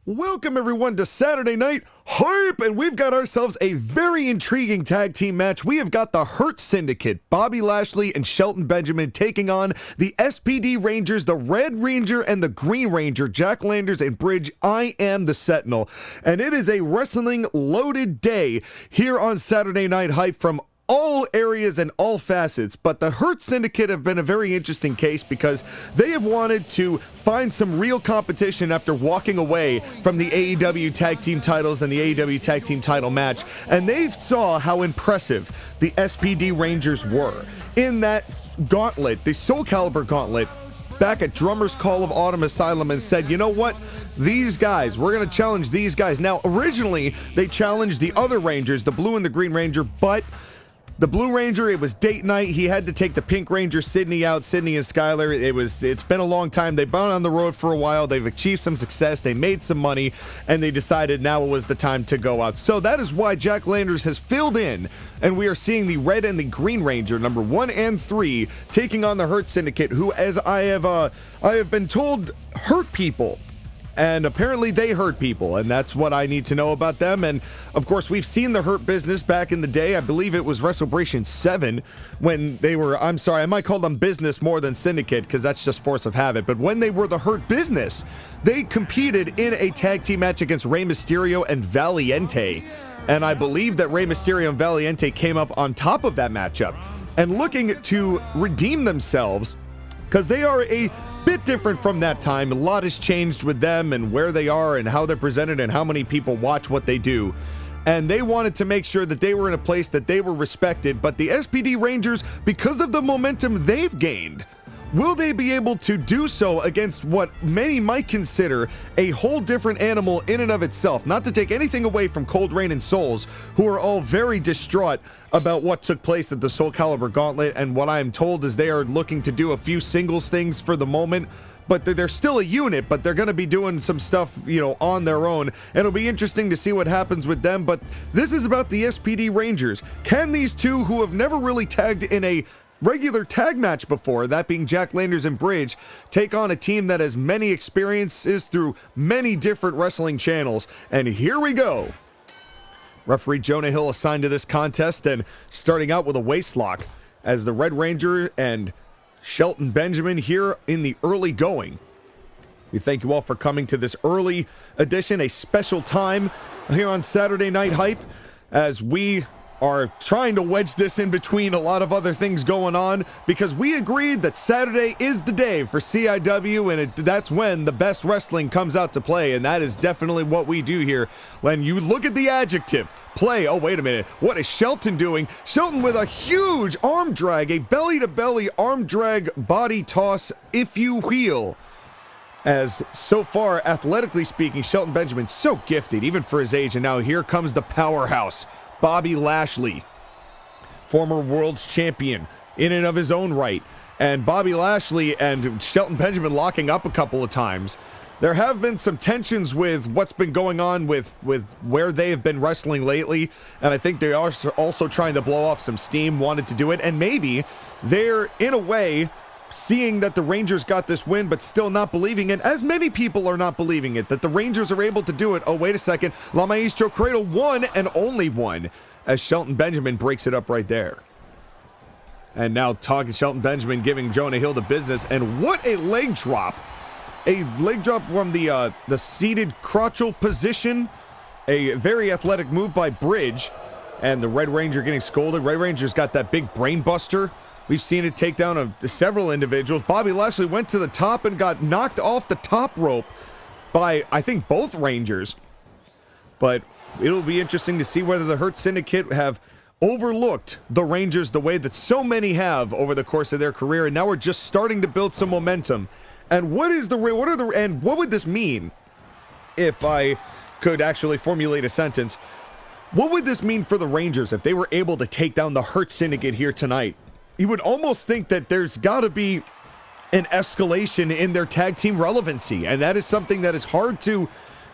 Welcome everyone to Saturday Night Hype, and we've got ourselves a very intriguing tag team match. We have got the Hurt Syndicate, Bobby Lashley and Shelton Benjamin, taking on the SPD Rangers, the Red Ranger and the Green Ranger, Jack Landers and Bridge. I am the Sentinel, and it is a wrestling loaded day here on Saturday Night Hype from all areas and all facets. But the Hurt Syndicate have been a very interesting case because they have wanted to find some real competition after walking away from the AEW tag team titles and the AEW tag team title match, and they saw how impressive the SPD Rangers were in that gauntlet, the Soul Calibur Gauntlet, back at Drummer's Call of Autumn Asylum, and said, you know what, these guys, we're going to challenge these guys. Now, originally, they challenged the other Rangers, the Blue and the Green Ranger, but the Blue Ranger, it was date night. He had to take the Pink Ranger, Sydney, out. Sydney and Skylar, it's been a long time. They've been on the road for a while. They've achieved some success. They made some money, and they decided now was the time to go out. So that is why Jack Landers has filled in, and we are seeing the Red and the Green Ranger, number 1 and 3, taking on the Hurt Syndicate, who, as I have been told, hurt people. And apparently they hurt people, and that's what I need to know about them. And of course, we've seen the Hurt Business back in the day. I believe it was WrestleBration 7 when they were, I'm sorry, I might call them Business more than Syndicate because that's just force of habit. But when they were the Hurt Business, they competed in a tag team match against Rey Mysterio and Valiente. And I believe that Rey Mysterio and Valiente came up on top of that matchup and looking to redeem themselves because they are a bit different from that time. A lot has changed with them and where they are and how they're presented and how many people watch what they do. And they wanted to make sure that they were in a place that they were respected. But the SPD Rangers, because of the momentum they've gained, will they be able to do so against what many might consider a whole different animal in and of itself? Not to take anything away from Cold Rain and Souls, who are all very distraught about what took place at the Soul Calibur Gauntlet, and what I am told is they are looking to do a few singles things for the moment, but they're still a unit, but they're going to be doing some stuff, you know, on their own, and it'll be interesting to see what happens with them. But this is about the SPD Rangers. Can these two, who have never really tagged in a regular tag match before, that being Jack Landers and Bridge, take on a team that has many experiences through many different wrestling channels? And here we go. Referee Jonah Hill assigned to this contest, and starting out with a waistlock as the Red Ranger and Shelton Benjamin here in the early going. We thank you all for coming to this early edition, a special time here on Saturday Night Hype, as we are trying to wedge this in between a lot of other things going on, because we agreed that Saturday is the day for CIW, and that's when the best wrestling comes out to play, and that is definitely what we do here. When you look at the adjective, play, oh wait a minute, what is Shelton doing? Shelton with a huge arm drag, a belly-to-belly arm drag body toss, if you will. As so far, athletically speaking, Shelton Benjamin so gifted, even for his age, and now here comes the powerhouse, Bobby Lashley, former world's champion in and of his own right. And Bobby Lashley and Shelton Benjamin locking up a couple of times. There have been some tensions with what's been going on with where they have been wrestling lately, and I think they are also trying to blow off some steam, wanted to do it, and maybe they're, in a way, seeing that the Rangers got this win, but still not believing it, as many people are not believing it, that the Rangers are able to do it. Oh, wait a second. La Maestro Cradle won, and only one, as Shelton Benjamin breaks it up right there. And now Shelton Benjamin giving Jonah Hill the business, and what a leg drop. A leg drop from the seated crotchal position. A very athletic move by Bridge, and the Red Ranger getting scolded. Red Ranger's got that big brain buster. We've seen it take down several individuals. Bobby Lashley went to the top and got knocked off the top rope by, I think, both Rangers. But it'll be interesting to see whether the Hurt Syndicate have overlooked the Rangers the way that so many have over the course of their career, and now we're just starting to build some momentum. And what would this mean, if I could actually formulate a sentence? What would this mean for the Rangers if they were able to take down the Hurt Syndicate here tonight? You would almost think that there's got to be an escalation in their tag team relevancy, and that is something that is hard to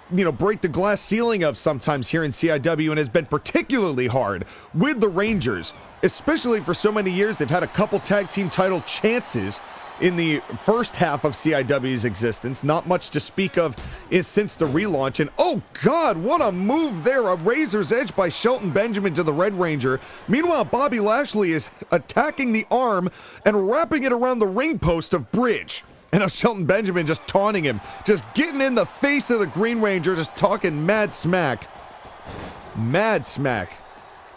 break the glass ceiling of sometimes here in CIW, and has been particularly hard with the Rangers, especially for so many years. They've had a couple tag team title chances in the first half of CIW's existence. Not much to speak of since the relaunch. And oh God, what a move there. A razor's edge by Shelton Benjamin to the Red Ranger. Meanwhile, Bobby Lashley is attacking the arm and wrapping it around the ring post of Bridge. And now Shelton Benjamin just taunting him, just getting in the face of the Green Ranger, just talking mad smack. Mad smack.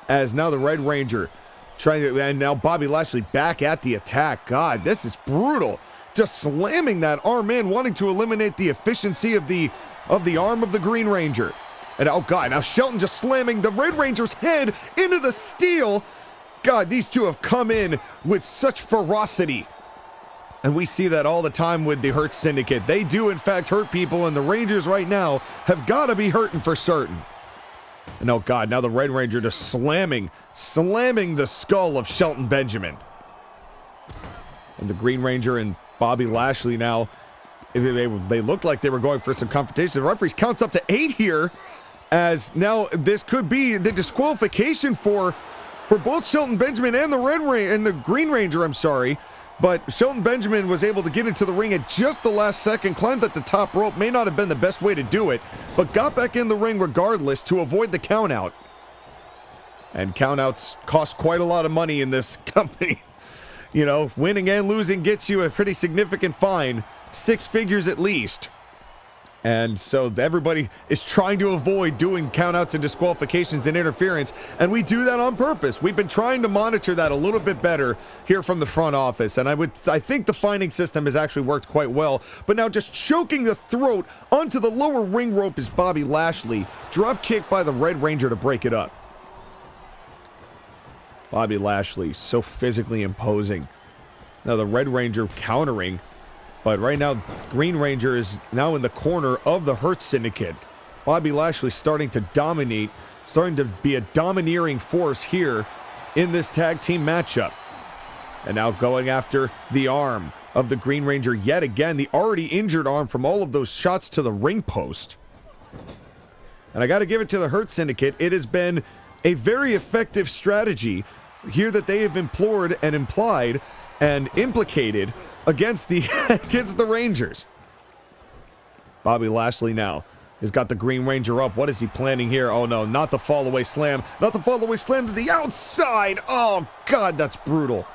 As now the Red Ranger trying to, and now Bobby Lashley back at the attack. God, this is brutal. Just slamming that arm in, wanting to eliminate the efficiency of the arm of the Green Ranger. And oh God, now Shelton just slamming the Red Ranger's head into the steel. God, these two have come in with such ferocity. And we see that all the time with the Hurt Syndicate. They do in fact hurt people, and the Rangers right now have got to be hurting for certain. And oh God, now the Red Ranger just slamming the skull of Shelton Benjamin. And the Green Ranger and Bobby Lashley now, they looked like they were going for some confrontation. The referee counts up to 8 here, as now this could be the disqualification for both Shelton Benjamin and the Green Ranger, I'm sorry. But Shelton Benjamin was able to get into the ring at just the last second, climbed at the top rope. May not have been the best way to do it, but got back in the ring regardless to avoid the countout. And countouts cost quite a lot of money in this company. You know, winning and losing gets you a pretty significant fine, 6 figures at least. And so everybody is trying to avoid doing countouts and disqualifications and interference, and we do that on purpose. We've been trying to monitor that a little bit better here from the front office, and I think the finding system has actually worked quite well. But now just choking the throat onto the lower ring rope is Bobby Lashley. Drop kick by the Red Ranger to break it up. Bobby Lashley, so physically imposing. Now the Red Ranger countering. But right now, Green Ranger is now in the corner of the Hurt Syndicate. Bobby Lashley starting to dominate, starting to be a domineering force here in this tag team matchup. And now going after the arm of the Green Ranger yet again, the already injured arm from all of those shots to the ring post. And I got to give it to the Hurt Syndicate. It has been a very effective strategy here that they have implored and implied and implicated against the Rangers. Bobby Lashley now has got the Green Ranger up. What is he planning here? Oh no, not the fall away slam. Not the fall away slam to the outside. Oh God, that's brutal.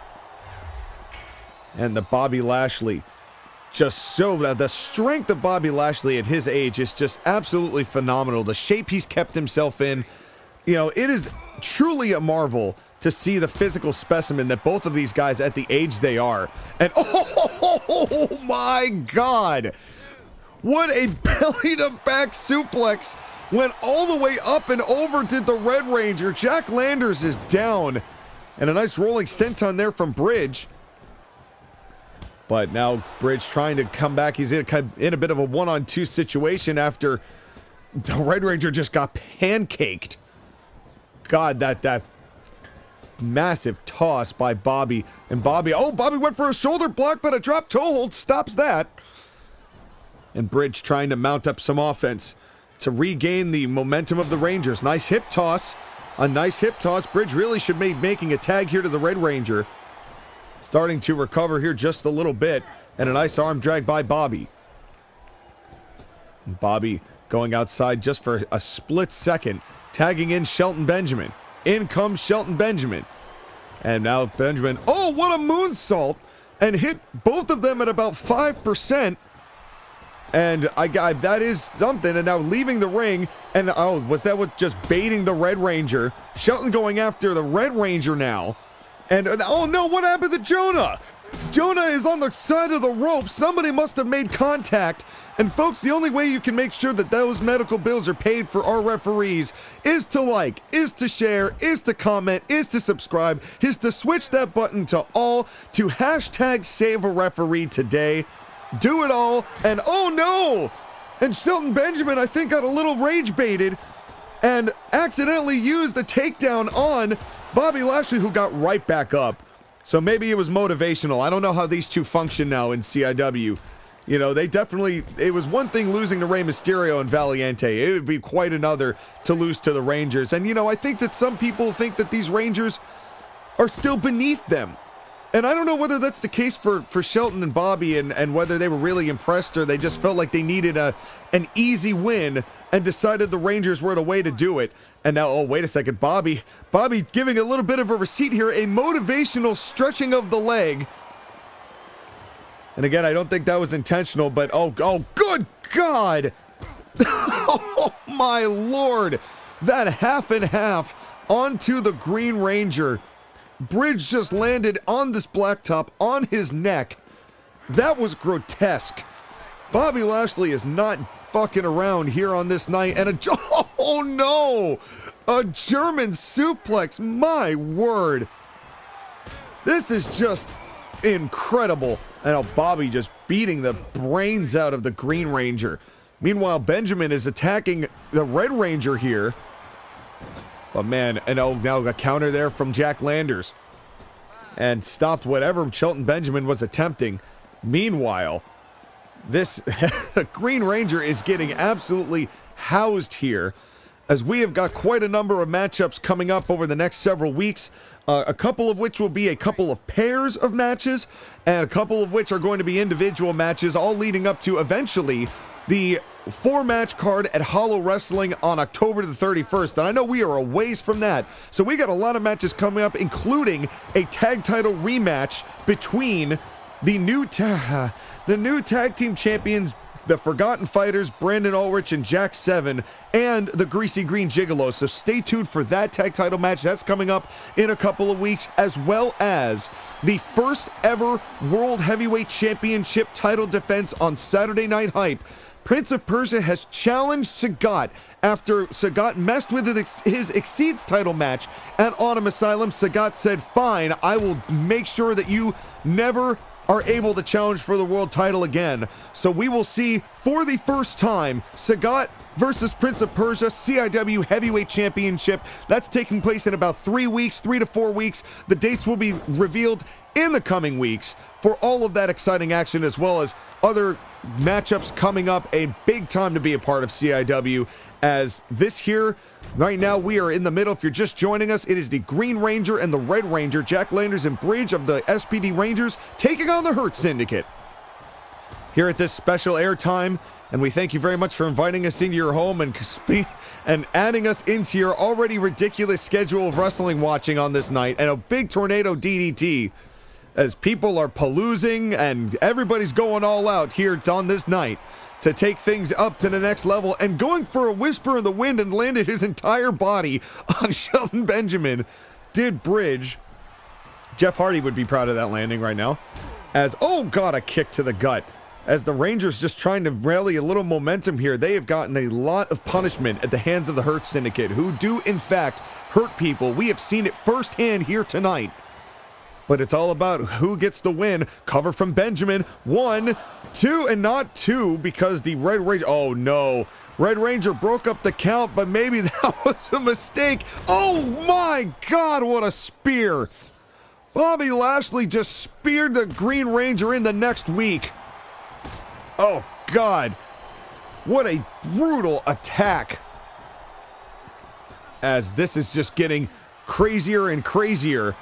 And the Bobby Lashley, just so the strength of Bobby Lashley at his age is just absolutely phenomenal. The shape he's kept himself in, you know, it is truly a marvel to see the physical specimen that both of these guys at the age they are. And oh my God, what a belly to back suplex. Went all the way up and over to the Red Ranger. Jack Landers is down. And a nice rolling senton there from Bridge. But now Bridge trying to come back. He's in a bit of a 1-on-2 situation after the Red Ranger just got pancaked. God, that massive toss by Bobby. And Bobby went for a shoulder block, but a drop toe hold stops that. And Bridge trying to mount up some offense to regain the momentum of the Rangers. Nice hip toss. A nice hip toss. Bridge really should be making a tag here to the Red Ranger. Starting to recover here just a little bit. And a nice arm drag by Bobby. And Bobby going outside just for a split second. Tagging in Shelton Benjamin. In comes Shelton Benjamin. And now Benjamin, oh, what a moonsault! And hit both of them at about 5%. And that is something. And now leaving the ring. And oh, was that what just baiting the Red Ranger? Shelton going after the Red Ranger now. And oh no, what happened to Jonah? Jonah is on the side of the rope. Somebody must have made contact. And folks, the only way you can make sure that those medical bills are paid for our referees is to like, is to share, is to comment, is to subscribe, is to switch that button to all, to hashtag save a referee today. Do it all. And oh no! And Shelton Benjamin, I think, got a little rage baited and accidentally used a takedown on Bobby Lashley, who got right back up. So maybe it was motivational. I don't know how these two function now in CIW. You know, they definitely, it was one thing losing to Rey Mysterio and Valiente. It would be quite another to lose to the Rangers. And, you know, I think that some people think that these Rangers are still beneath them. And I don't know whether that's the case for Shelton and Bobby and whether they were really impressed or they just felt like they needed an easy win and decided the Rangers were the way to do it. And now, oh, wait a second, Bobby giving a little bit of a receipt here, a motivational stretching of the leg. And again, I don't think that was intentional, but oh, good God! Oh, my Lord! That half and half onto the Green Ranger. Bridge just landed on this blacktop on his neck. That was grotesque. Bobby Lashley is not fucking around here on this night. And oh no! A German suplex, my word. This is just incredible. And now Bobby just beating the brains out of the Green Ranger. Meanwhile, Benjamin is attacking the Red Ranger here. But man, and oh, now a counter there from Jack Landers. And stopped whatever Shelton Benjamin was attempting. Meanwhile, this Green Ranger is getting absolutely housed here, as we have got quite a number of matchups coming up over the next several weeks, a couple of which will be a couple of pairs of matches, and a couple of which are going to be individual matches, all leading up to eventually the 4-match card at Hollow Wrestling on October the 31st. And I know we are a ways from that, so we got a lot of matches coming up, including a tag title rematch between the new tag team champions, the Forgotten Fighters, Brandon Ulrich and Jack 7, and the Greasy Green Gigolo. So stay tuned for that tag title match. That's coming up in a couple of weeks, as well as the first ever World Heavyweight Championship title defense on Saturday Night Hype. Prince of Persia has challenged Sagat after Sagat messed with his Exceeds title match at Autumn Asylum. Sagat said, fine, I will make sure that you never are able to challenge for the world title again. So we will see, for the first time, Sagat versus Prince of Persia CIW Heavyweight Championship. That's taking place in about 3 weeks, 3 to 4 weeks. The dates will be revealed in the coming weeks for all of that exciting action, as well as other matchups coming up. A big time to be a part of CIW, as this here, right now, we are in the middle. If you're just joining us, it is the Green Ranger and the Red Ranger, Jack Landers and Bridge of the SPD Rangers, taking on the Hurt Syndicate here at this special airtime. And we thank you very much for inviting us into your home and adding us into your already ridiculous schedule of wrestling watching on this night, and a big tornado DDT, as people are paloozing and everybody's going all out here on this night to take things up to the next level, and going for a whisper in the wind and landed his entire body on Shelton Benjamin. Did Bridge. Jeff Hardy would be proud of that landing right now. As, oh God, a kick to the gut. As the Rangers just trying to rally a little momentum here. They have gotten a lot of punishment at the hands of the Hurt Syndicate, who do in fact hurt people. We have seen it firsthand here tonight. But it's all about who gets the win. Cover from Benjamin. 1, 2, and not 2, because the Red Ranger... Oh, no. Red Ranger broke up the count, but maybe that was a mistake. Oh, my God, what a spear. Bobby Lashley just speared the Green Ranger in the next week. Oh, God. What a brutal attack. As this is just getting crazier and crazier.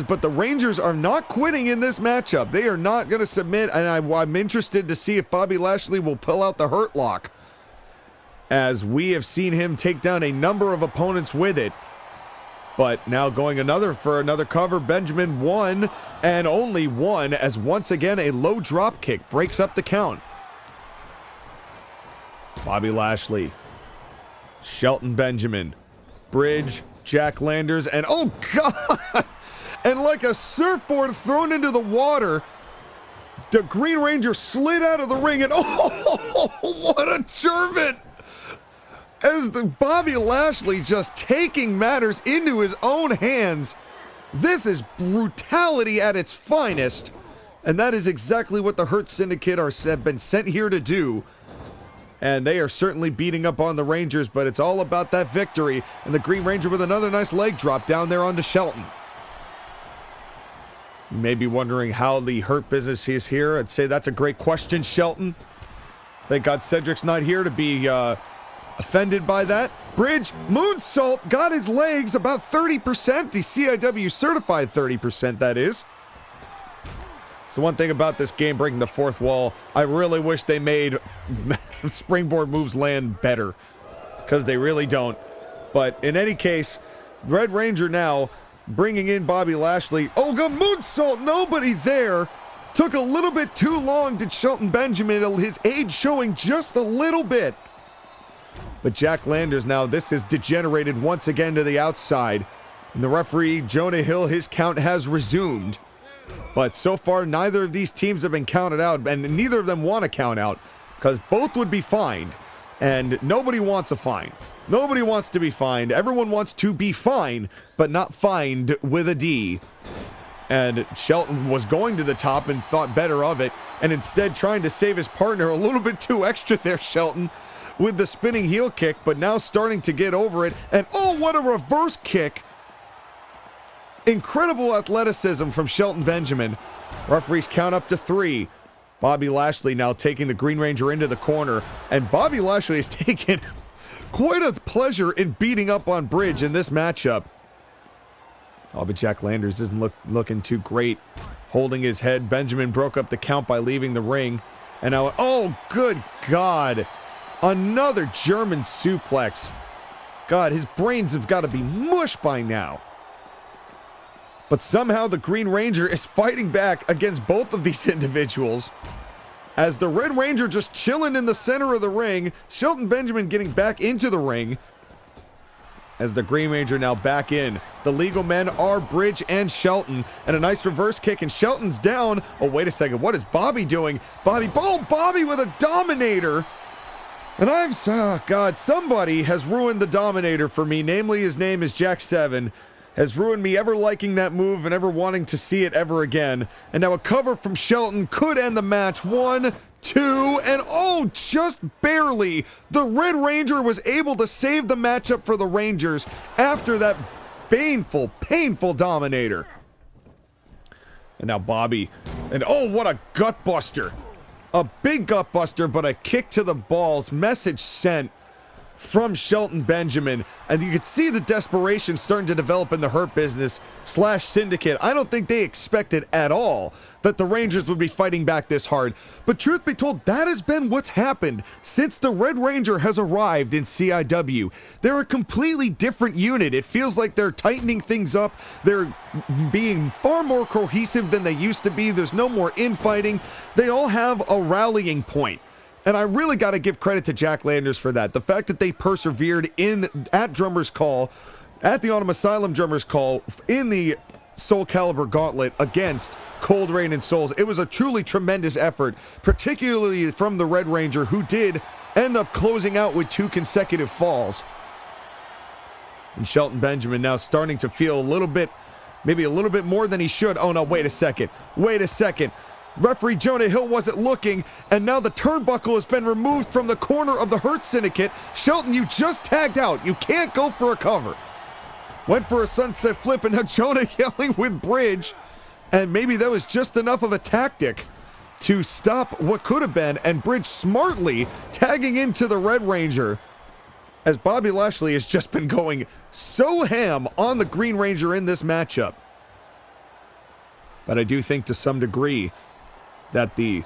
But the Rangers are not quitting in this matchup. They are not going to submit, and I'm interested to see if Bobby Lashley will pull out the Hurt Lock, as we have seen him take down a number of opponents with it. But now going for another cover. Benjamin, 1 and only 1, as once again a low drop kick breaks up the count. Bobby Lashley, Shelton Benjamin, Bridge, Jack Landers, and oh God! And like a surfboard thrown into the water, the Green Ranger slid out of the ring, and oh, what a German! As the Bobby Lashley just taking matters into his own hands. This is brutality at its finest, and that is exactly what the Hurt Syndicate have been sent here to do. And they are certainly beating up on the Rangers, but it's all about that victory. And the Green Ranger with another nice leg drop down there onto Shelton. You may be wondering how the Hurt business is here. I'd say that's a great question, Shelton. Thank God Cedric's not here to be offended by that. Bridge, moonsault, got his legs about 30%. The CIW certified 30%, that is. It's the one thing about this game, breaking the fourth wall. I really wish they made springboard moves land better, because they really don't. But in any case, Red Ranger now bringing in Bobby Lashley. Oh, got moonsault, nobody there. Took a little bit too long, did Shelton Benjamin, his age showing just a little bit. But Jack Landers now, this has degenerated once again to the outside. And the referee, Jonah Hill, his count has resumed. But so far, neither of these teams have been counted out, and neither of them want to count out, because both would be fined, and nobody wants a fine. Nobody wants to be fined. Everyone wants to be fine, but not fined with a D. And Shelton was going to the top and thought better of it, and instead trying to save his partner a little bit too extra there, Shelton, with the spinning heel kick, but now starting to get over it, and oh, what a reverse kick! Incredible athleticism from Shelton Benjamin. Referees count up to 3. Bobby Lashley now taking the Green Ranger into the corner, and Bobby Lashley has taken quite a pleasure in beating up on Bridge in this matchup. Oh, but Jack Landers isn't looking too great. Holding his head, Benjamin broke up the count by leaving the ring. And now, oh, good God. Another German suplex. God, his brains have got to be mush by now. But somehow the Green Ranger is fighting back against both of these individuals. As the Red Ranger just chilling in the center of the ring, Shelton Benjamin getting back into the ring. As the Green Ranger now back in. The legal men are Bridge and Shelton. And a nice reverse kick, and Shelton's down. Oh, wait a second. What is Bobby doing? Bobby with a Dominator. And oh God, somebody has ruined the Dominator for me. Namely, his name is Jack 7. Has ruined me ever liking that move and ever wanting to see it ever again. And now a cover from Shelton could end the match. 1, 2, and oh, just barely. The Red Ranger was able to save the matchup for the Rangers after that painful Dominator. And now Bobby. And oh, what a gut buster. A big gut buster, but a kick to the balls. Message sent from Shelton Benjamin, and you could see the desperation starting to develop in the Hurt business / Syndicate. I don't think they expected at all that the Rangers would be fighting back this hard, but truth be told, that has been what's happened since the Red Ranger has arrived in CIW. They're a completely different unit. It feels like they're tightening things up. They're being far more cohesive than they used to be. There's no more infighting. They all have a rallying point. And I really got to give credit to Jack Landers for that. The fact that they persevered at Drummer's Call, at the Autumn Asylum Drummer's Call, in the Soul Calibur Gauntlet against Cold Rain and Souls. It was a truly tremendous effort, particularly from the Red Ranger, who did end up closing out with 2 consecutive falls. And Shelton Benjamin now starting to feel a little bit, maybe a little bit more than he should. Oh no, wait a second. Referee Jonah Hill wasn't looking, and now the turnbuckle has been removed from the corner of the Hurt Syndicate. Shelton, you just tagged out. You can't go for a cover. Went for a sunset flip, and now Jonah yelling with Bridge. And maybe that was just enough of a tactic to stop what could have been, and Bridge smartly tagging into the Red Ranger, as Bobby Lashley has just been going so ham on the Green Ranger in this matchup. But I do think to some degree that the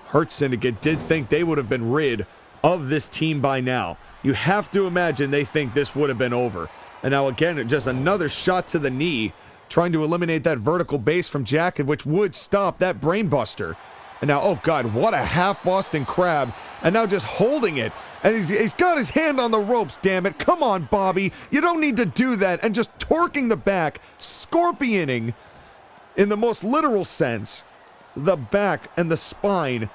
Hurt Syndicate did think they would have been rid of this team by now. You have to imagine they think this would have been over. And now again, just another shot to the knee, trying to eliminate that vertical base from Jack, which would stop that brainbuster. And now, oh God, what a half Boston Crab. And now just holding it. And he's got his hand on the ropes, damn it. Come on, Bobby. You don't need to do that. And just torquing the back, scorpioning, in the most literal sense, the back and the spine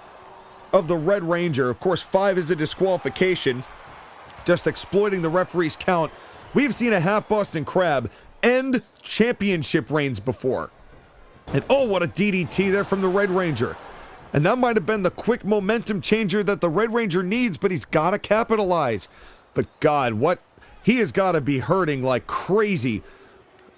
of the Red Ranger. Of course, 5 is a disqualification. Just exploiting the referee's count. We've seen a half Boston Crab end championship reigns before. And oh, what a DDT there from the Red Ranger. And that might have been the quick momentum changer that the Red Ranger needs, but he's got to capitalize. But God, what he has got to be hurting like crazy.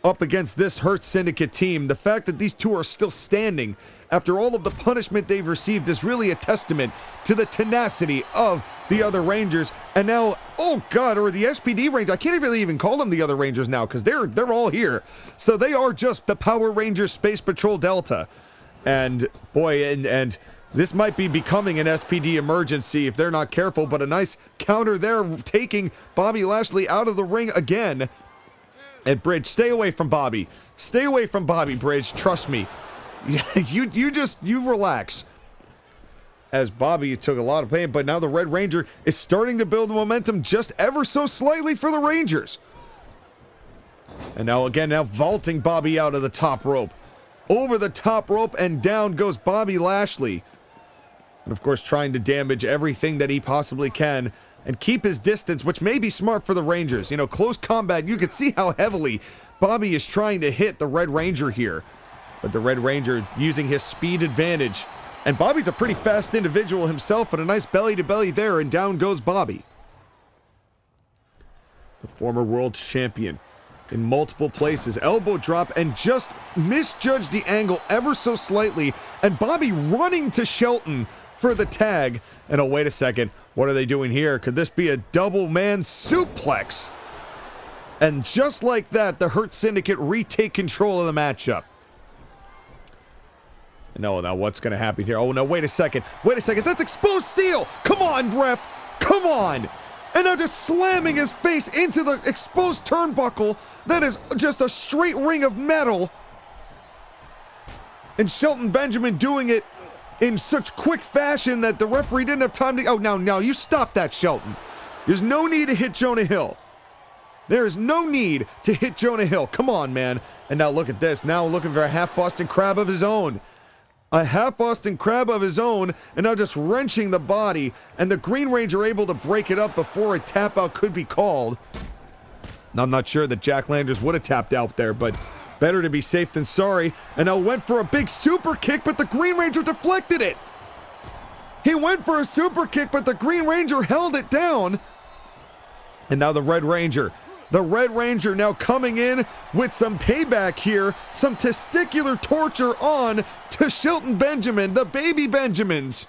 up against this Hurt Syndicate team. The fact that these two are still standing after all of the punishment they've received is really a testament to the tenacity of the other Rangers. And now, oh God, or the SPD Rangers. I can't really even call them the other Rangers now because they're all here. So they are just the Power Rangers Space Patrol Delta. And boy, and this might be becoming an SPD emergency if they're not careful, but a nice counter there, taking Bobby Lashley out of the ring again. And Bridge, stay away from Bobby. Stay away from Bobby, Bridge. Trust me. You relax. As Bobby took a lot of pain, but now the Red Ranger is starting to build momentum just ever so slightly for the Rangers. And now again, vaulting Bobby out of the top rope. Over the top rope and down goes Bobby Lashley. And of course trying to damage everything that he possibly can and keep his distance, which may be smart for the Rangers. You know, close combat, you can see how heavily Bobby is trying to hit the Red Ranger here. But the Red Ranger using his speed advantage. And Bobby's a pretty fast individual himself, but a nice belly-to-belly there, and down goes Bobby. The former world champion in multiple places. Elbow drop and just misjudged the angle ever so slightly. And Bobby running to Shelton for the tag. And oh, wait a second. What are they doing here? Could this be a double man suplex? And just like that, the Hurt Syndicate retake control of the matchup. No, now what's going to happen here? Oh, no, wait a second. Wait a second. That's exposed steel. Come on, ref. Come on. And now just slamming his face into the exposed turnbuckle. That is just a straight ring of metal. And Shelton Benjamin doing it in such quick fashion that the referee didn't have time to... Oh, now, you stop that, Shelton. There's no need to hit Jonah Hill. There is no need to hit Jonah Hill. Come on, man. And now look at this. Now looking for a half Boston Crab of his own. A half Boston Crab of his own, and now just wrenching the body, and the Green Ranger able to break it up before a tap out could be called. Now, I'm not sure that Jack Landers would have tapped out there, but better to be safe than sorry. And now went for a big super kick, but the Green Ranger deflected it. He went for a super kick, but the Green Ranger held it down. And now the Red Ranger. The Red Ranger now coming in with some payback here. Some testicular torture on to Shelton Benjamin, the baby Benjamins.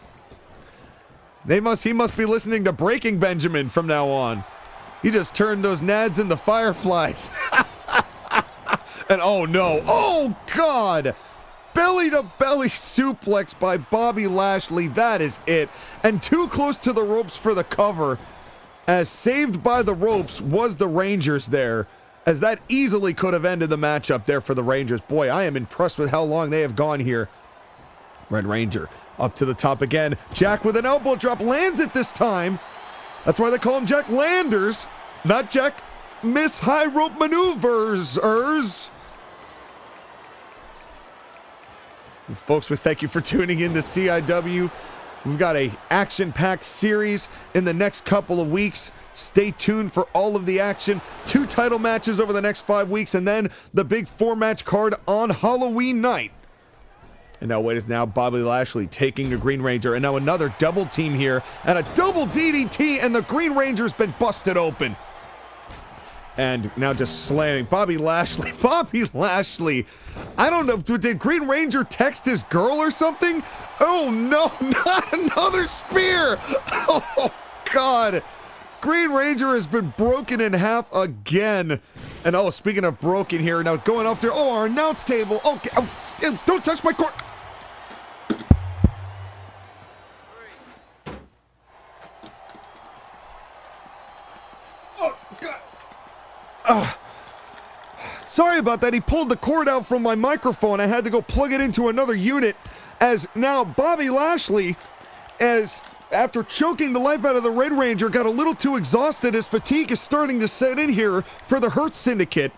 He must be listening to Breaking Benjamin from now on. He just turned those nads into fireflies. And oh no, oh God! Belly to belly suplex by Bobby Lashley, that is it. And too close to the ropes for the cover. As saved by the ropes was the Rangers there, as that easily could have ended the matchup there for the Rangers. Boy, I am impressed with how long they have gone here. Red Ranger up to the top again. Jack with an elbow drop, lands it this time. That's why they call him Jack Landers, not Jack Miss High Rope Maneuvers. Folks, we thank you for tuning in to CIW. We've got a action-packed series in the next couple of weeks. Stay tuned for all of the action. 2 title matches over the next 5 weeks, and then the big 4-match card on Halloween night. And now, wait, is now Bobby Lashley taking the Green Ranger, and now another double team here, and a double DDT, and the Green Ranger's been busted open. And now just slamming Bobby Lashley. Bobby Lashley. I don't know. Did Green Ranger text his girl or something? Oh no, not another spear. Oh God. Green Ranger has been broken in half again. And oh, speaking of broken here, now going off there. Oh, our announce table. Okay. Oh, don't touch my court. Sorry about that. He pulled the cord out from my microphone. I had to go plug it into another unit. As now Bobby Lashley, as after choking the life out of the Red Ranger, got a little too exhausted as fatigue is starting to set in here for the Hurt Syndicate.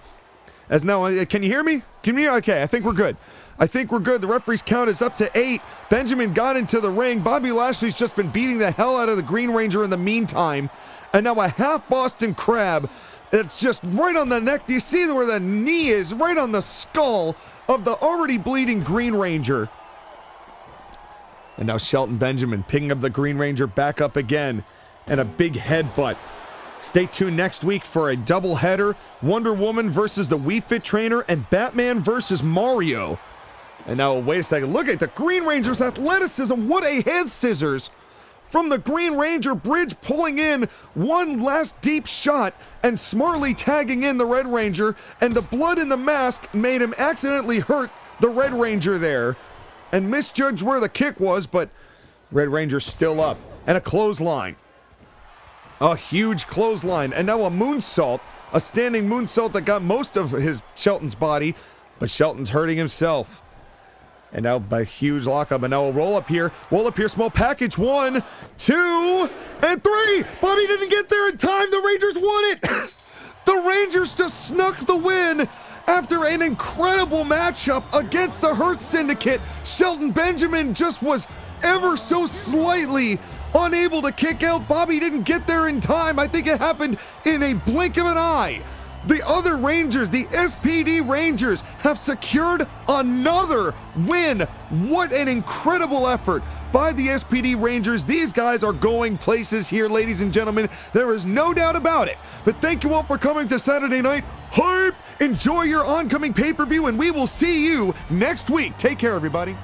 As now, can you hear me? Can you hear? Okay, I think we're good. I think we're good. The referee's count is up to 8. Benjamin got into the ring. Bobby Lashley's just been beating the hell out of the Green Ranger in the meantime. And now a half Boston Crab. It's just right on the neck. Do you see where the knee is? Right on the skull of the already bleeding Green Ranger. And now Shelton Benjamin picking up the Green Ranger back up again. And a big headbutt Stay tuned next week for a doubleheader. Wonder Woman versus the Wii Fit Trainer and Batman versus Mario. And now, wait a second. Look at the Green Ranger's athleticism. What a head scissors from the Green Ranger bridge, pulling in one last deep shot and smartly tagging in the Red Ranger. And the blood in the mask made him accidentally hurt the Red Ranger there and misjudged where the kick was, but Red Ranger's still up. And a clothesline. A huge clothesline, and now a moonsault, a standing moonsault that got most of Shelton's body, but Shelton's hurting himself. And now a huge lockup, and now a roll up here, small package, 1, 2, and 3! Bobby didn't get there in time, the Rangers won it! The Rangers just snuck the win after an incredible matchup against the Hurt Syndicate. Shelton Benjamin just was ever so slightly unable to kick out. Bobby didn't get there in time. I think it happened in a blink of an eye. The other Rangers, the SPD Rangers, have secured another win. What an incredible effort by the SPD Rangers. These guys are going places here, ladies and gentlemen. There is no doubt about it. But thank you all for coming to Saturday Night Hype. Enjoy your oncoming pay-per-view, and we will see you next week. Take care, everybody.